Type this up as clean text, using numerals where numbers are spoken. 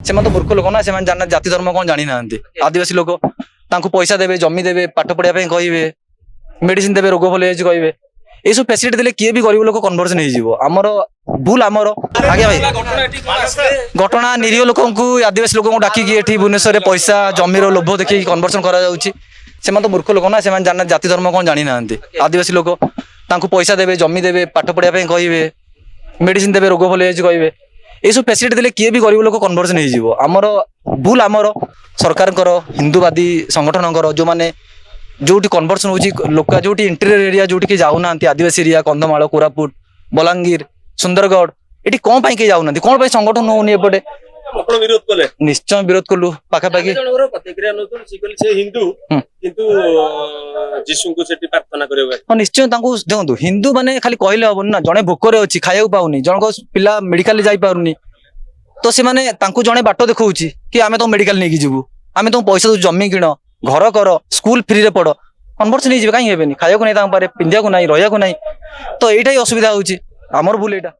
से मूर्ख लोक ना से जाना जाति धर्म कौन जानी ना आदिवासी लोक पैसा देवे जमी देवे पाठ पढ़ा कहे मेडिसिन देवे रोग भल कहे ये सब फैसिलिटी देले किए भी गरीब लोक कन्वर्जन होमर भूल आमर आगे भाई घटना निरीह लोक आदिवासी लोक डाकिकी ये भुवनेश्वर पैसा जमीर लोभ देखिए कन्वर्सन कर मूर्ख लोक ना से जाना जाति धर्म कौन जानी ना आदिवासी लोक पैसा देवे जमी देवे पाठ पढ़ा कहे मेडिसिन देवे रोग भल कहे ये सब फैसिलिटी देले किए भी गरीब लोक कन्वर्जन होमर भूल आमर सरकार हिंदूवादी संगठन जो मैंने जो कन्वर्सन हो लोक जो इंटीरियर एरिया जो जाऊना आदिवासी एरिया कंधमाल कोरापुट बलांगीर सुंदरगढ़ ये कौन पाई जाऊना कौन पाई संगठन होनी एपटे निश्चय विरोध कलु पाखापाखि निश्चय देखो हिंदू माने खाली कहले हम ना जड़े भोकरे अच्छी खाया पाऊनी जन पिला मेडिकल जाई पारुनी तो से माने जड़े बाट देखा कि आम तुम मेडिकल नहीं जीवु आम तुम पैसा जमी किण घर कर स्कूल फ्री रे पढ़ कन्वर्सन नहीं कहीं खाया नहीं पिंधा को नहीं रहा को नहीं तो यही असुविधा होमर भूल यहाँ।